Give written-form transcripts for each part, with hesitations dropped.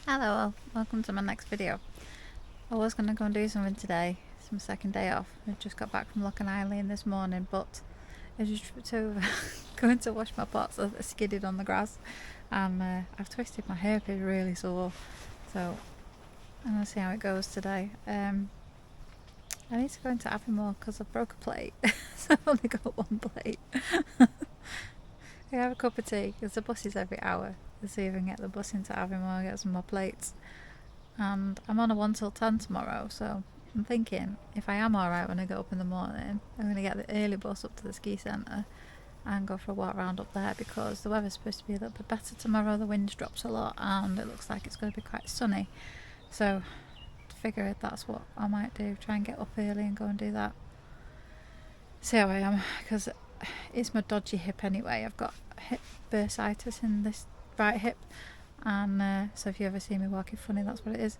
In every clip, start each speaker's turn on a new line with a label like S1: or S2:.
S1: Hello all, welcome to my next video. I was going to go and do something today, it's my second day off. I just got back from Loch Island this morning, but I was just going to wash my pots. I skidded on the grass and I've twisted my hip, it's really sore. So I'm going to see how it goes today. I need to go into Avonmore because I broke a plate, so I've only got one plate. I have a cup of tea because the bus is every hour. Let's see if I can get the bus into Avonmore, get some more plates. And I'm on a 1 till 10 tomorrow, so I'm thinking if I am alright when I get up in the morning, I'm going to get the early bus up to the ski centre and go for a walk around up there because the weather's supposed to be a little bit better tomorrow. The wind drops a lot and it looks like it's going to be quite sunny. So I figured that's what I might do, try and get up early and go and do that. See how I am, because it's my dodgy hip anyway. I've got hip bursitis in this right hip, and so if you ever see me walking funny, that's what it is.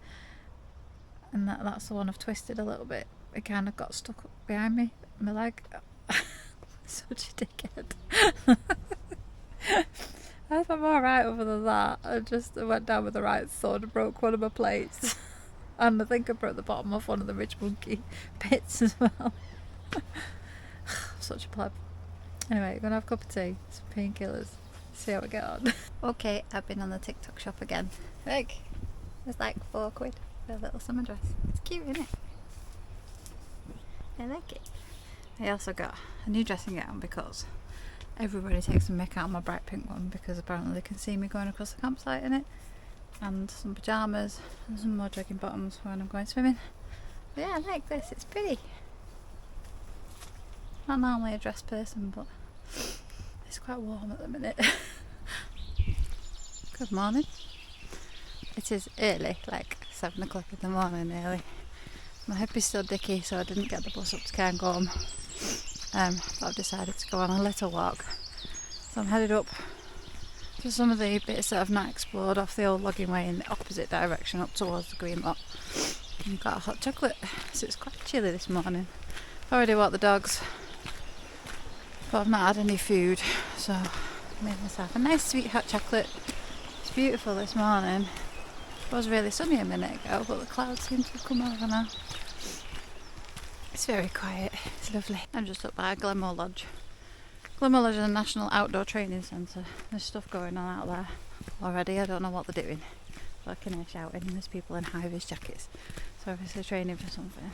S1: And that's the one I've twisted a little bit. It kind of got stuck up behind me, my leg. Such a dickhead. I hope I'm alright other than that. I went down with the right sword and broke one of my plates. And I think I broke the bottom off one of the rich monkey bits as well. Such a pleb. Anyway, I'm gonna have a cup of tea, some painkillers, see how we get on. Okay, I've been on the TikTok shop again. Look, it's like £4 for a little summer dress. It's cute, isn't it? I like it. I also got a new dressing gown because everybody takes a mick out of my bright pink one because apparently they can see me going across the campsite in it. And some pyjamas and some more jogging bottoms when I'm going swimming. But yeah, I like this, it's pretty. Not normally a dress person, but it's quite warm at the minute. Good morning. It is early, like 7 o'clock in the morning nearly. My hip is still dicky, so I didn't get the bus up to Cairngorm. But I've decided to go on a little walk. So I'm headed up to some of the bits that I've not explored off the old logging way in the opposite direction up towards the green lot. And got a hot chocolate, so it's quite chilly this morning. I've already walked the dogs, but I've not had any food, so I made myself a nice sweet hot chocolate. It's beautiful this morning. It was really sunny a minute ago, but the clouds seem to have come over now. It's very quiet, it's lovely. I'm just up by Glenmore Lodge. Glenmore Lodge is a national outdoor training centre. There's stuff going on out there already, I don't know what they're doing. But I can hear shouting and there's people in high-vis jackets. So obviously training for something.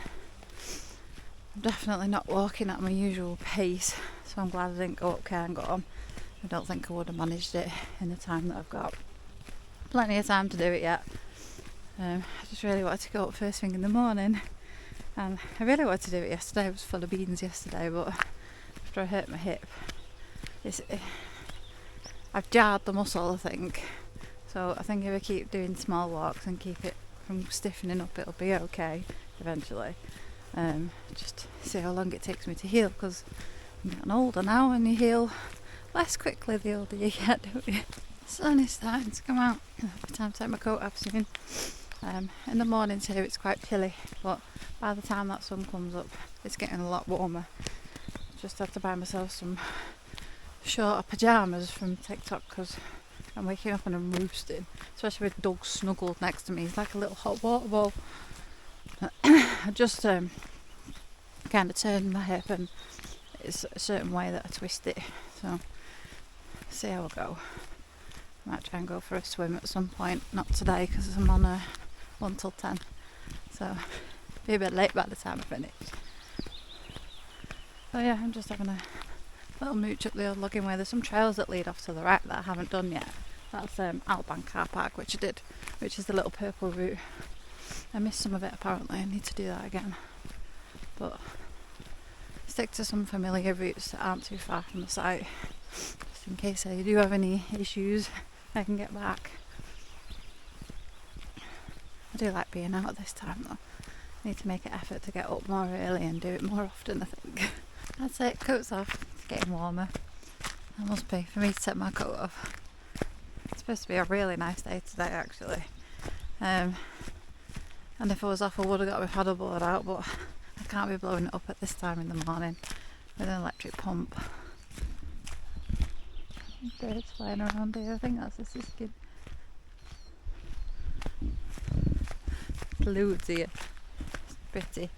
S1: I'm definitely not walking at my usual pace, so I'm glad I didn't go up Cairngorm. I don't think I would have managed it in the time that I've got. Plenty of time to do it yet. I just really wanted to go up first thing in the morning, and I really wanted to do it yesterday. I was full of beans yesterday, but after I hurt my hip, I've jarred the muscle, I think. So I think if I keep doing small walks and keep it from stiffening up, it'll be okay eventually. Just see how long it takes me to heal, because I'm getting older now and you heal less quickly the older you get, don't you? The sun is starting to come out. By time to take my coat off soon. In the mornings here it's quite chilly, but by the time that sun comes up it's getting a lot warmer. Just had to buy myself some shorter pyjamas from TikTok because I'm waking up and I'm roosting, especially with Doug snuggled next to me. He's like a little hot water ball. I just kind of turned my hip and it's a certain way that I twist it, so see how I go. I might try and go for a swim at some point, not today because I'm on a 1 till 10, so be a bit late by the time I finish. So yeah, I'm just having a little mooch up the old logging way. There's some trails that lead off to the right that I haven't done yet. That's Outbank Car Park, which I did, which is the little purple route. I missed some of it apparently, I need to do that again. But stick to some familiar routes that aren't too far from the site, just in case I do have any issues I can get back. I do like being out this time though. I need to make an effort to get up more early and do it more often, I think. That's it, coat's off, it's getting warmer. That must be for me to take my coat off. It's supposed to be a really nice day today actually. And if I was off I would have got my paddleboard out, but I can't be blowing it up at this time in the morning with an electric pump. Birds flying around here, I think that's a siskin. loads here. It's pretty,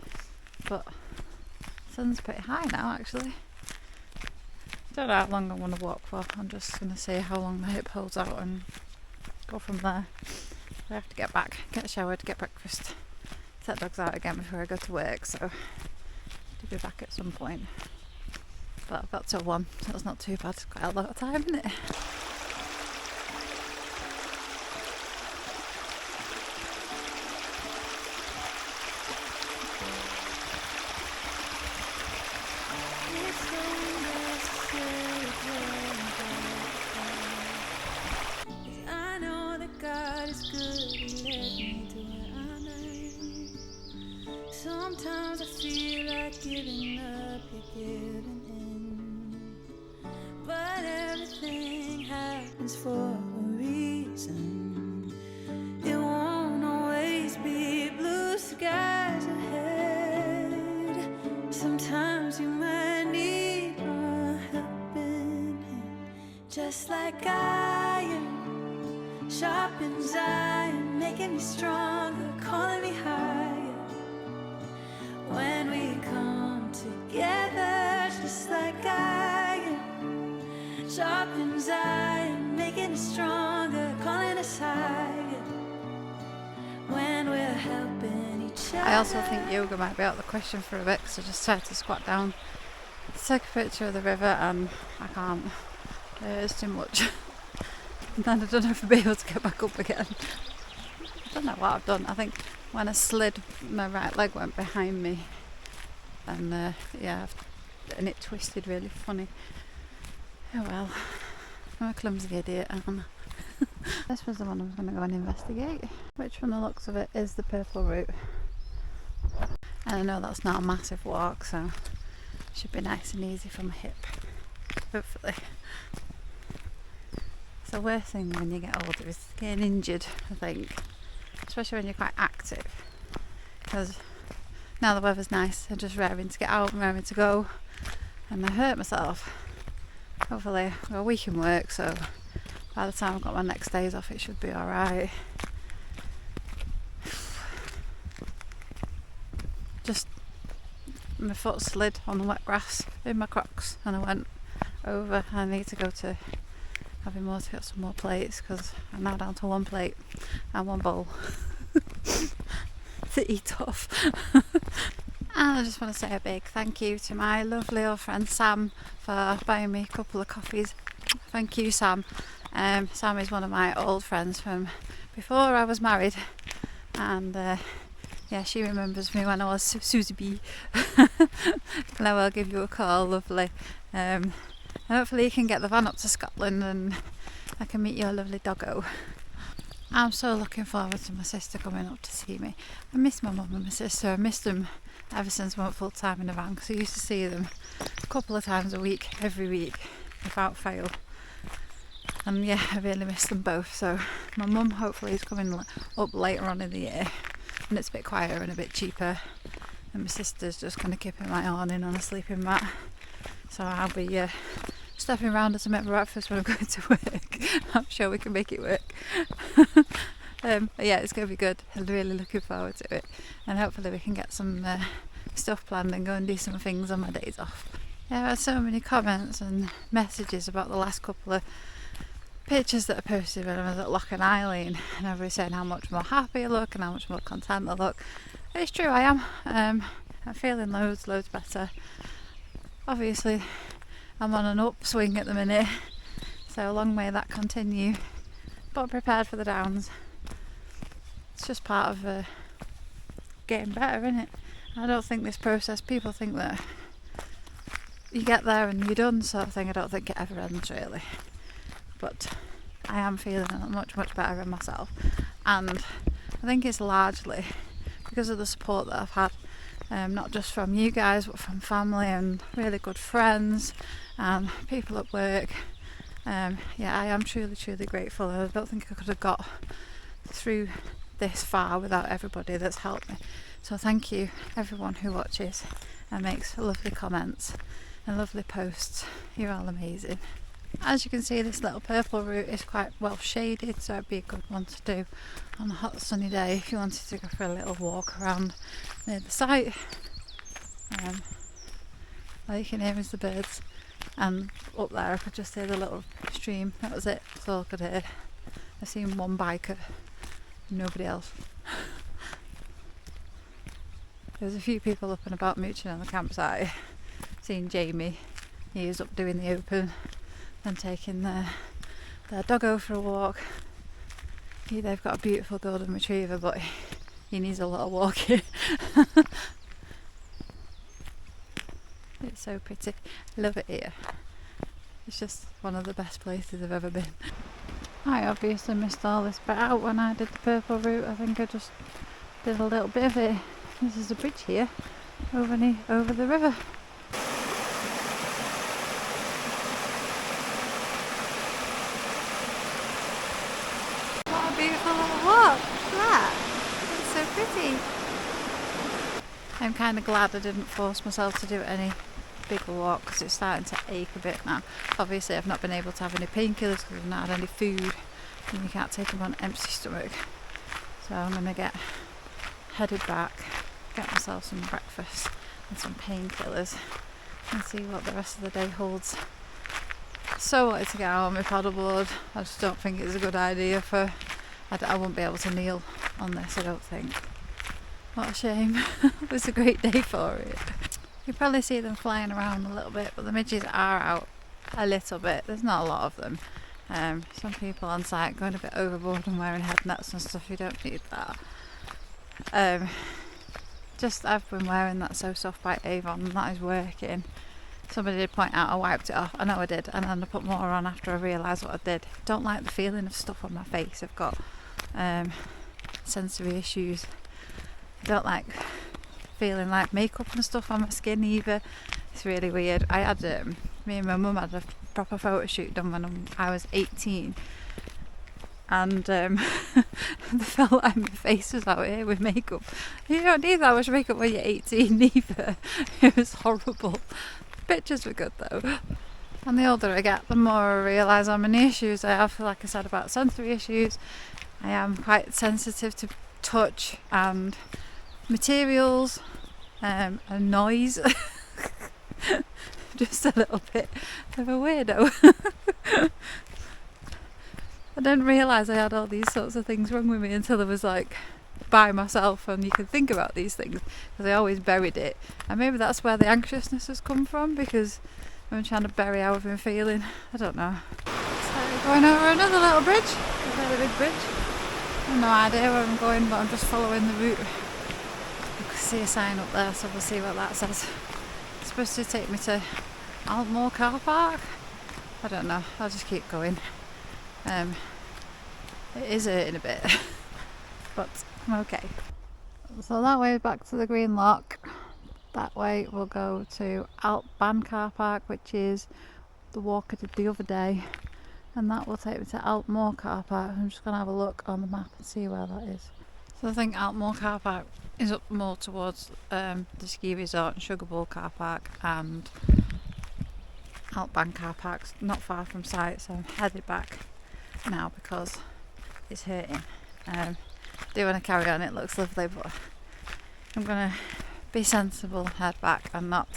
S1: but the sun's pretty high now actually. Don't know how long I want to walk for. I'm just going to see how long the hip holds out and go from there. I have to get back, get showered, get breakfast, set dogs out again before I go to work, so I'll be back at some point. But I've got till 1, so that's not too bad. It's quite a lot of time, isn't it?
S2: I know that God is good and led me to where I'm at. Sometimes I feel like giving up, you're giving in. But everything happens for a reason. It won't always be blue skies ahead. Sometimes you might need a helping hand. Just like iron sharpens iron, making me stronger, calling me higher. When we come together, just like iron sharpens iron, making us stronger, calling us higher. When we're helping each other.
S1: I also think yoga might be out of the question for a bit, because I just tried to squat down, take a picture of the river, and I can't. It's too much. And then I don't know if I'll be able to get back up again. I don't know what I've done. I think when I slid, my right leg went behind me, and and it twisted really funny. Oh well, I'm a clumsy idiot, aren't I? This was the one I was going to go and investigate, which from the looks of it is the purple route. And I know that's not a massive walk, so it should be nice and easy for my hip, hopefully. The worst thing when you get older is getting injured, I think, especially when you're quite active, because now the weather's nice and just raring to get out and raring to go, and I hurt myself. Hopefully I've got a week in work, so by the time I've got my next days off it should be alright. Just my foot slid on the wet grass in my Crocs and I went over. I need to go to having more to get some more plates, because I'm now down to 1 plate and 1 bowl to eat off. And I just want to say a big thank you to my lovely old friend Sam for buying me a couple of coffees. Thank you, Sam. Sam is one of my old friends from before I was married, and she remembers me when I was Susie B. And I will give you a call, lovely. And hopefully you can get the van up to Scotland and I can meet your lovely doggo. I'm so looking forward to my sister coming up to see me. I miss my mum and my sister. I missed them ever since I went full time in the van, because I used to see them a couple of times a week, every week, without fail. And yeah, I really miss them both. So my mum hopefully is coming up later on in the year, and it's a bit quieter and a bit cheaper. And my sister's just kind of keeping my awning on a sleeping mat. So I'll be stepping around as I make breakfast when I'm going to work. I'm sure we can make it work. But yeah, it's going to be good. I'm really looking forward to it. And hopefully we can get some stuff planned and go and do some things on my days off. Yeah, I had so many comments and messages about the last couple of pictures that I posted when I was at Loch and Eileen, and everybody saying how much more happy I look and how much more content I look. It's true, I am. I'm feeling loads better. Obviously I'm on an upswing at the minute, so long may that continue, but I'm prepared for the downs. It's just part of getting better, isn't it? I don't think this process, people think that you get there and you're done sort of thing. I don't think it ever ends really, but I am feeling much better in myself, and I think it's largely because of the support that I've had. Not just from you guys, but from family and really good friends and people at work. I am truly grateful. I don't think I could have got through this far without everybody that's helped me. So thank you everyone who watches and makes lovely comments and lovely posts. You're all amazing. As you can see, this little purple route is quite well shaded, so it'd be a good one to do on a hot sunny day if you wanted to go for a little walk around near the site. All you can hear is the birds, and up there I could just hear the little stream. That was it, that's all I could hear. I've seen one biker, nobody else. There was a few people up and about mooching on the campsite. Seen Jamie, he was up doing the open and taking their doggo for a walk. They've got a beautiful golden retriever, but he needs a lot of walking. It's so pretty. Love it here. It's just one of the best places I've ever been. I obviously missed all this bit out when I did the purple route. I think I just did a little bit of it. This is a bridge here over the river. What a beautiful little walk. Look at that. It's so pretty. I'm kind of glad I didn't force myself to do any bigger walk because it's starting to ache a bit now. Obviously I've not been able to have any painkillers because I've not had any food, and you can't take them on an empty stomach. So I'm going to get headed back, get myself some breakfast and some painkillers and see what the rest of the day holds. So wanted to get out on my paddleboard. I just don't think it's a good idea I won't be able to kneel on this, I don't think. What a shame. It was a great day for it. You probably see them flying around a little bit, but the midges are out a little bit. There's not a lot of them. Some people on site going a bit overboard and wearing head nets and stuff. You don't need that. I've been wearing that So Soft by Avon and that is working. Somebody did point out I wiped it off. I know I did, and then I put more on after I realised what I did. Don't like the feeling of stuff on my face. I've got sensory issues. I don't like feeling like makeup and stuff on my skin either. It's really weird. I had me and my mum had a proper photo shoot done when I was 18, and I felt like my face was out here with makeup. You don't need that much makeup when you're 18 either. It was horrible. Pictures were good though. And the older I get, the more I realise how many issues I have. Like I said about sensory issues, I am quite sensitive to touch and materials and noise. Just a little bit of a weirdo. I didn't realise I had all these sorts of things wrong with me until I was like by myself and you can think about these things, because I always buried it, and maybe that's where the anxiousness has come from, because I'm trying to bury how I've been feeling. I don't know. So going over another little bridge, a very big bridge. I have no idea where I'm going, but I'm just following the route. You can see a sign up there, so we'll see what that says. It's supposed to take me to Altmore car park. I don't know, I'll just keep going. It is hurting a bit, but I'm okay. So that way back to the Green Lock. That way we'll go to Altban car park, which is the walk I did the other day, and that will take me to Altmore car park. I'm just going to have a look on the map and see where that is. So I think Altmore car park is up more towards the ski resort and Sugar Bowl car park, and Altban car park's not far from site, so I'm headed back now because it's hurting. Do want to carry on, it looks lovely, but I'm going to be sensible, head back and not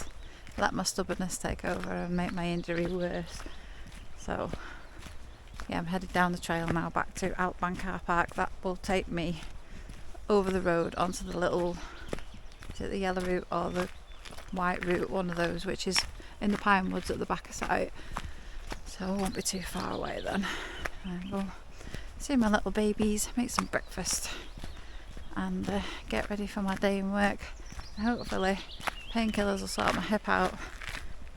S1: let my stubbornness take over and make my injury worse. So yeah, I'm headed down the trail now back to Altban car park. That will take me over the road onto the little, is it the yellow route or the white route, one of those, which is in the pine woods at the back of site, so I won't be too far away then. And we'll see my little babies, make some breakfast and get ready for my day in work. Hopefully painkillers will sort my hip out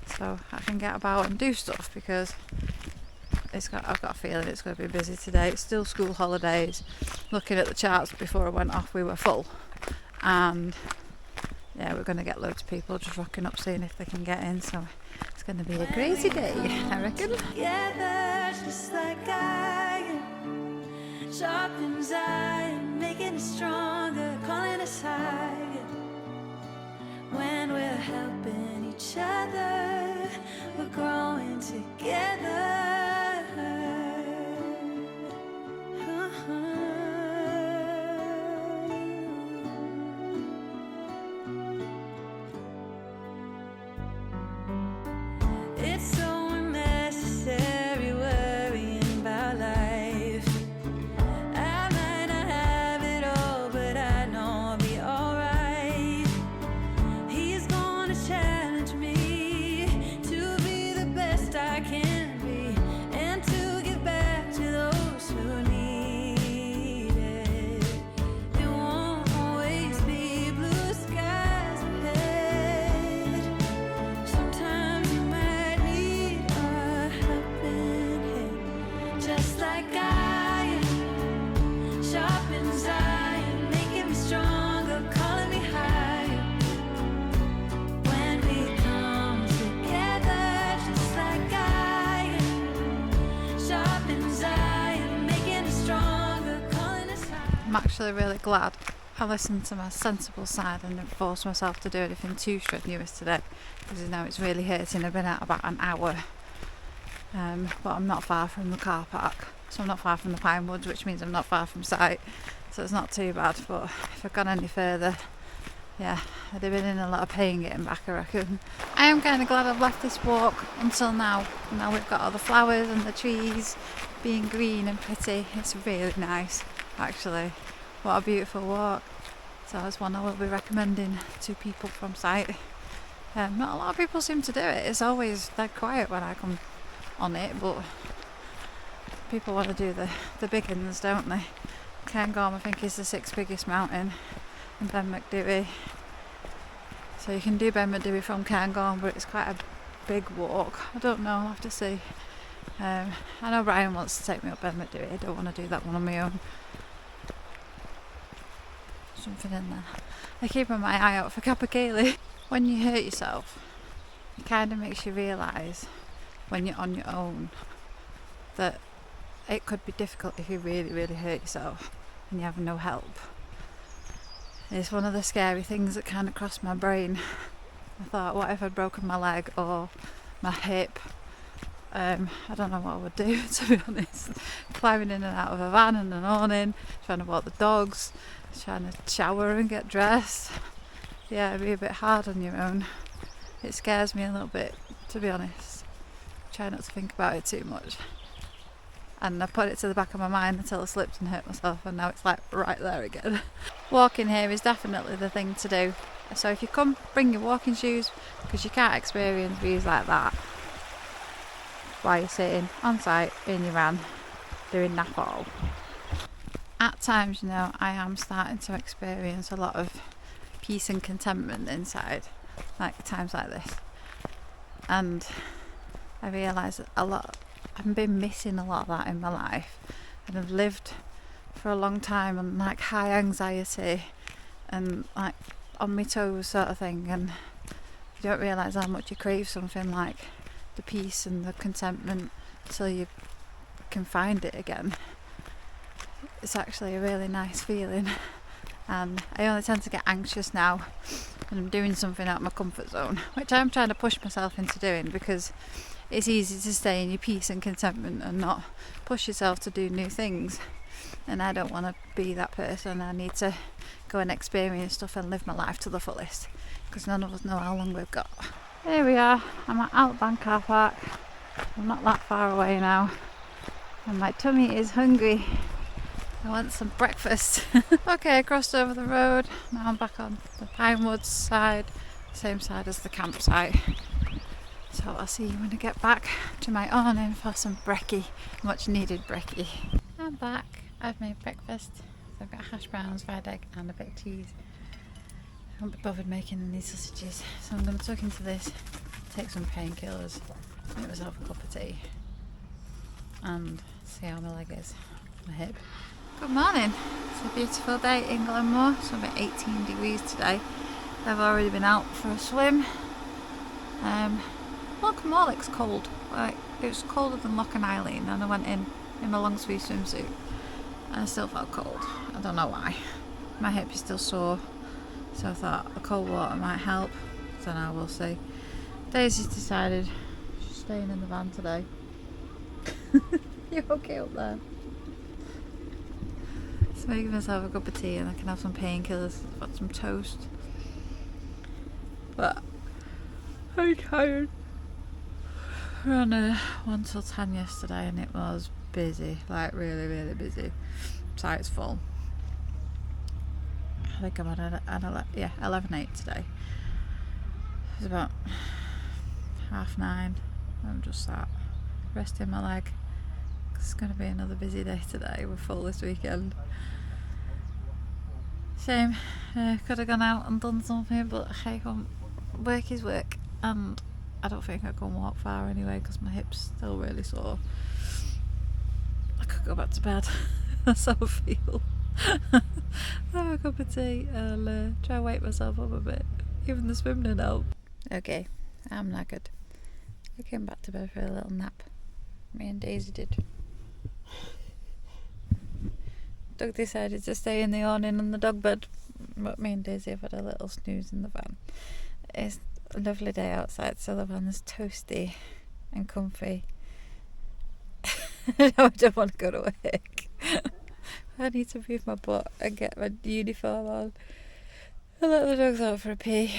S1: so I can get about and do stuff, because I've got a feeling it's going to be busy today. It's still school holidays. Looking at the charts before I went off, we were full, and yeah, we're going to get loads of people just rocking up seeing if they can get in, so it's going to be a crazy day, I reckon.
S2: Together, just like iron, sharpens iron, making it stronger, calling us higher. When we're helping each other, we're growing together.
S1: actually really glad I listened to my sensible side and didn't force myself to do anything too strenuous today, because now it's really hurting. I've been out about an hour, but I'm not far from the car park, so I'm not far from the pine woods, which means I'm not far from site, so it's not too bad. But if I'd gone any further, yeah, I'd have been in a lot of pain getting back, I reckon. I am kind of glad I've left this walk until now. Now we've got all the flowers and the trees being green and pretty. It's really nice, actually. What a beautiful walk. So it's one I will be recommending to people from site. Not a lot of people seem to do it. It's always dead quiet when I come on it, but people want to do the big ones, don't they? Cairngorm, I think, is the 6th biggest mountain, and Ben Macdui. So you can do Ben Macdui from Cairngorm, but it's quite a big walk. I don't know, I'll have to see. I know Ryan wants to take me up Ben Macdui. I don't want to do that one on my own. Something in there. I keep my eye out for capercaillie. When you hurt yourself, it kind of makes you realise when you're on your own that it could be difficult if you really, really hurt yourself and you have no help. It's one of the scary things that kind of crossed my brain. I thought, what if I'd broken my leg or my hip? I don't know what I would do, to be honest. Climbing in and out of a van and an awning, trying to walk the dogs, trying to shower and get dressed. Yeah, it'd be a bit hard on your own. It scares me a little bit, to be honest. Try not to think about it too much. And I put it to the back of my mind until I slipped and hurt myself, and now it's like right there again. Walking here is definitely the thing to do. So if you come, bring your walking shoes, because you can't experience views like that while you're sitting on site in your van doing nap all. At times, you know, I am starting to experience a lot of peace and contentment inside, like times like this. And I realise that I've been missing a lot of that in my life, and I've lived for a long time on like high anxiety and like on my toes sort of thing, and you don't realise how much you crave something like the peace and the contentment until you can find it again. It's actually a really nice feeling, and I only tend to get anxious now when I'm doing something out of my comfort zone, which I'm trying to push myself into doing, because it's easy to stay in your peace and contentment and not push yourself to do new things. And I don't want to be that person. I need to go and experience stuff and live my life to the fullest, because none of us know how long we've got. Here we are. I'm at Outbank car park. I'm not that far away now, and my tummy is hungry. I want some breakfast. Okay, I crossed over the road. Now I'm back on the Pinewoods side, same side as the campsite. So I'll see you when I get back to my awning for some brekkie, much needed brekkie. I'm back. I've made breakfast. So I've got hash browns, fried egg and a bit of cheese. I won't be bothered making any sausages, so I'm going to tuck into this, take some painkillers, make myself a cup of tea, and see how my leg is, my hip. Good morning. It's a beautiful day in Glenmore. It's about 18 degrees today. I've already been out for a swim. Loch Morlick's cold. Like, it was colder than Loch and Eileen, and I went in my long sleeve swimsuit and I still felt cold. I don't know why. My hip is still sore, so I thought the cold water might help. So now we'll see. Daisy's decided she's staying in the van today. You okay up there? Just making myself a cup of tea and I can have some painkillers, got some toast. But I'm tired. We ran a 1 till 10 yesterday and it was busy, like really, really busy. Site's full. I think I'm on an 11:08 today. It's about 9:30. I'm just sat resting my leg. It's going to be another busy day today. We're full this weekend. Shame. Could have gone out and done something, but hey, work is work, and I don't think I can walk far anyway because my hip's still really sore. I could go back to bed. That's how I feel. Have a cup of tea and try and wake myself up a bit. Even the swim didn't help. Okay, I'm knackered. I came back to bed for a little nap. Me and Daisy did. Doug decided to stay in the awning on the dog bed, but me and Daisy have had a little snooze in the van. It's a lovely day outside, so the van is toasty and comfy. I don't want to go to work. I need to move my butt and get my uniform on and let the dogs out for a pee.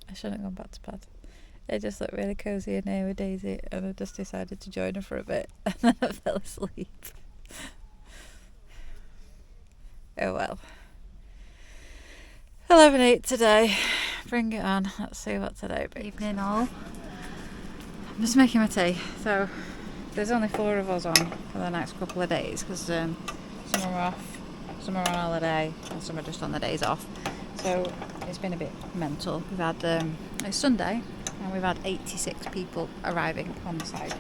S1: I shouldn't have gone back to bed. It just looked really cosy in here with Daisy, and I just decided to join her for a bit, and then I fell asleep. Oh well. 11:08 today. Bring it on. Let's see what today brings. Evening all. I'm just making my tea. So there's only 4 of us on for the next couple of days because some are off, some are on holiday, and some are just on the days off. So it's been a bit mental. We've had it's Sunday and we've had 86 people arriving on the site.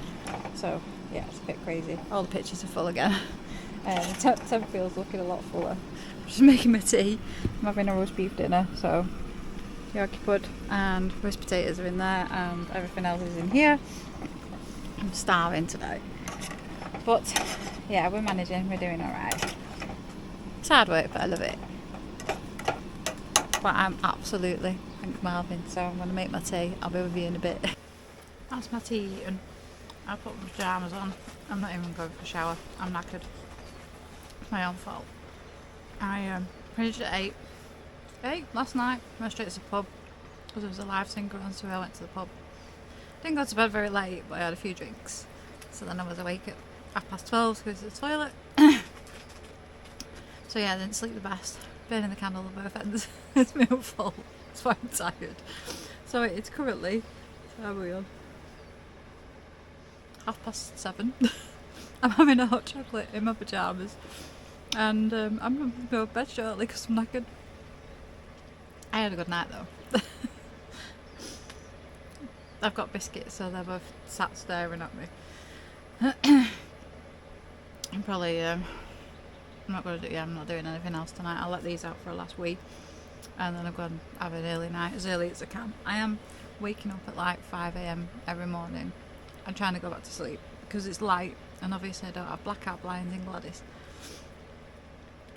S1: So yeah, it's a bit crazy. All the pictures are full again. The tent feels looking a lot fuller. I'm just making my tea. I'm having a roast beef dinner, so Yorkie pud and roast potatoes are in there, and everything else is in here. I'm starving today, but yeah, we're managing. We're doing all right. It's hard work, but I love it. But I'm absolutely thank Marvin, so I'm going to make my tea. I'll be with you in a bit. That's my tea eaten. I put my pyjamas on. I'm not even going for a shower. I'm knackered. It's my own fault. I finished at 8 last night. Went straight to the pub because there was a live singer on, so I went to the pub. Didn't go to bed very late, but I had a few drinks. So then I was awake at 12:30 to go to the toilet. So yeah, I didn't sleep the best. Burning the candle at both ends. It's my own fault. That's why I'm tired. So it's currently, how are we on? 7:30. I'm having a hot chocolate in my pyjamas. And I'm going to go to bed shortly because I'm knackered. I had a good night though. I've got biscuits, so they're both sat staring at me. I'm probably, I'm not going to do, I'm not doing anything else tonight. I'll let these out for a last wee. And then I'm going to have an early night, as early as I can. I am waking up at like 5 AM every morning. I'm trying to go back to sleep because it's light, and obviously I don't have blackout blinds in Gladys.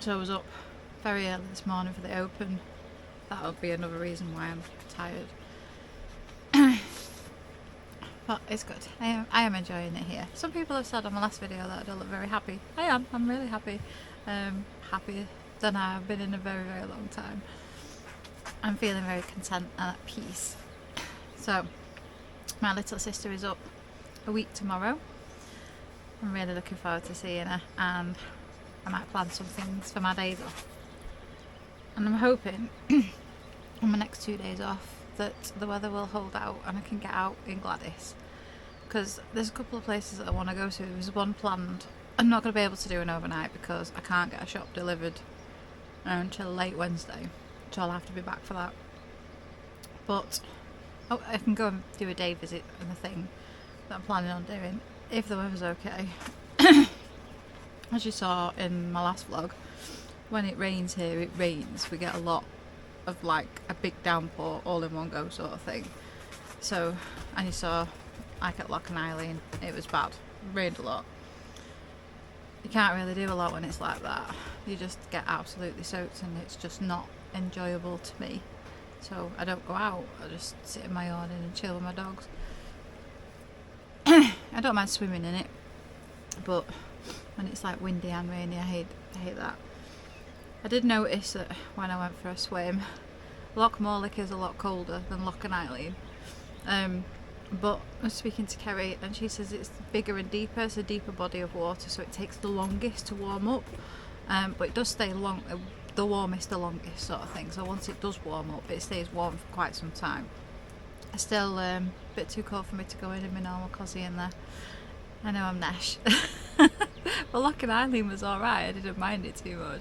S1: So I was up very early this morning for the open. That'll be another reason why I'm tired. But it's good. I am enjoying it here. Some people have said on my last video that I don't look very happy. I am. I'm really happy. Happier than I've been in a very, very long time. I'm feeling very content and at peace. So my little sister is up a week tomorrow. I'm really looking forward to seeing her, and I might plan some things for my days off. And I'm hoping on my next 2 days off that the weather will hold out and I can get out in Gladys, because there's a couple of places that I want to go to. There's one planned. I'm not going to be able to do an overnight because I can't get a shop delivered until late Wednesday, so I'll have to be back for that. But I can go and do a day visit and the thing that I'm planning on doing if the weather's okay. As you saw in my last vlog, when it rains here, it rains. We get a lot of like a big downpour all in one go sort of thing. So, and you saw like at Loch and Eileen, it was bad. It rained a lot. You can't really do a lot when it's like that. You just get absolutely soaked and it's just not enjoyable to me. So I don't go out. I just sit in my awning and chill with my dogs. I don't mind swimming in it, but when it's like windy and rainy, I hate that. I did notice that when I went for a swim, Loch Morlich is a lot colder than Loch and Eileen. But I was speaking to Kerry and she says it's bigger and deeper, it's a deeper body of water, so it takes the longest to warm up. But it does stay the warmest the longest sort of thing. So once it does warm up, it stays warm for quite some time. It's still a bit too cold for me to go in my normal cosy in there. I know I'm Nesh. But Loch and Eileen was alright, I didn't mind it too much.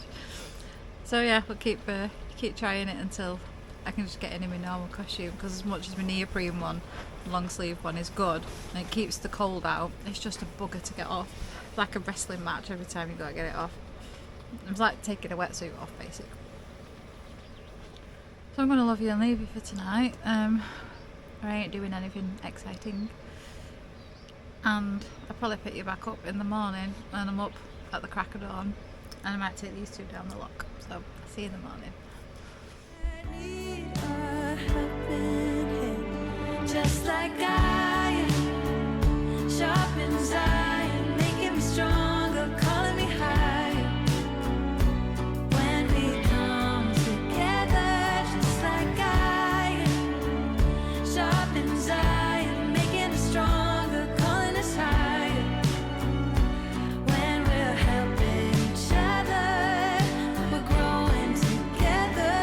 S1: So yeah, we'll keep trying it until I can just get in my normal costume, because as much as my neoprene one, long sleeve one is good and it keeps the cold out, it's just a bugger to get off. It's like a wrestling match every time you gotta get it off. It's like taking a wetsuit off basically. So I'm gonna love you and leave you for tonight. I ain't doing anything exciting, and I'll probably pick you back up in the morning, and I'm up at the crack of dawn, and I might take these two down the lock. So I'll see you in the morning.
S2: Need a helping hand, just like I am. Sharpens iron, making me stronger, calling me higher. When we come together, just like I am. Sharpens iron, making us stronger, calling us higher. When we're helping each other, we're growing together.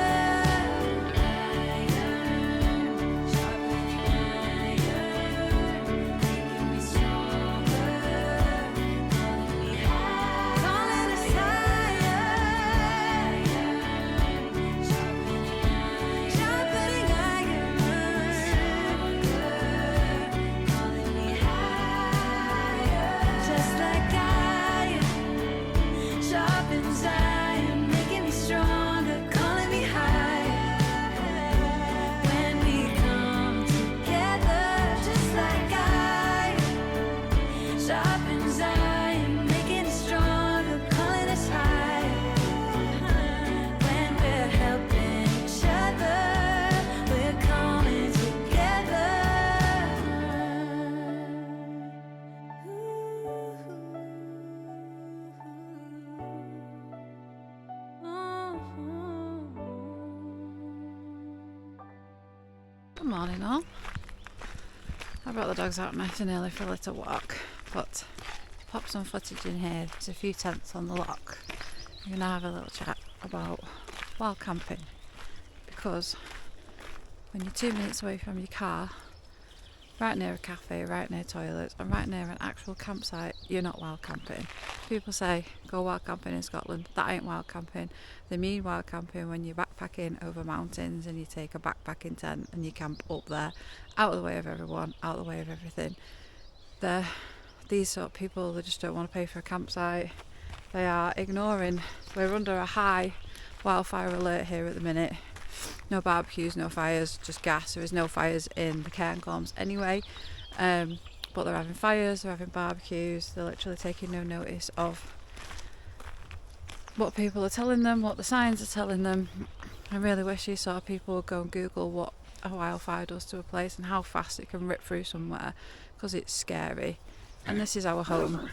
S1: Good morning all. I brought the dogs out nice and early for a little walk, but pop some footage in here. There's a few tents on the lock. We're going to have a little chat about wild camping, because when you're 2 minutes away from your car, right near a cafe, right near toilets, and right near an actual campsite, you're not wild camping. People say go wild camping in Scotland. That ain't wild camping. They mean wild camping when you're backpacking over mountains and you take a backpacking tent and you camp up there, out of the way of everyone, out of the way of everything. These sort of people, they just don't want to pay for a campsite. They are ignoring. We're under a high wildfire alert here at the minute. No barbecues, no fires, just gas. There is no fires in the Cairngorms anyway, but they're having fires, they're having barbecues. They're literally taking no notice of what people are telling them, what the signs are telling them. I really wish these sort of people would go and Google what a wildfire does to a place and how fast it can rip through somewhere, because it's scary. And this is our home.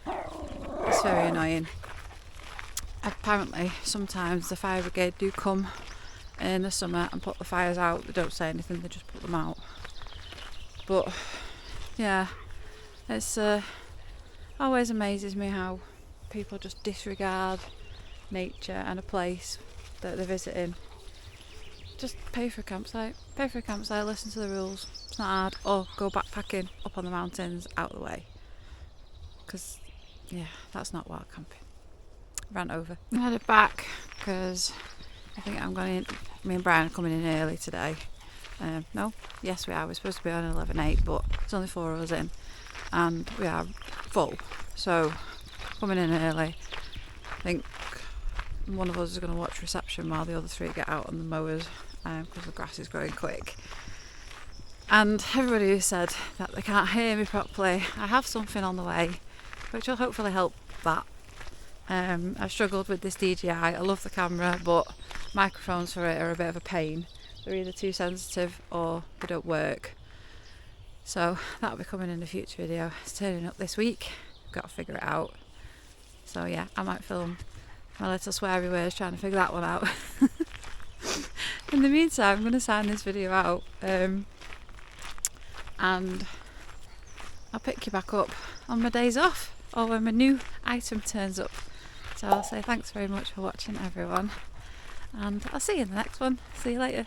S1: It's very annoying. Apparently sometimes the fire brigade do come in the summer and put the fires out. They don't say anything, they just put them out. But yeah, it's always amazes me how people just disregard nature and a place that they're visiting. Just pay for a campsite, listen to the rules. It's not hard. Or go backpacking up on the mountains, out of the way, because yeah, that's not wild camping. Rant over. I'm headed back because I think I'm going in. Me and Brian are coming in early today. No, yes we are. We're supposed to be on 11:08, but there's only 4 of us in, and we are full. So coming in early. I think one of us is going to watch reception while the other 3 get out on the mowers, because the grass is growing quick. And everybody who said that they can't hear me properly, I have something on the way which will hopefully help that. I've struggled with this DJI. I love the camera, but microphones for it are a bit of a pain. They're either too sensitive or they don't work. So that'll be coming in a future video. It's turning up this week. I've got to figure it out. So yeah, I might film my little sweary words trying to figure that one out. In the meantime, I'm going to sign this video out, and I'll pick you back up on my days off, or when my new item turns up. So I'll say thanks very much for watching, everyone, and I'll see you in the next one. See you later.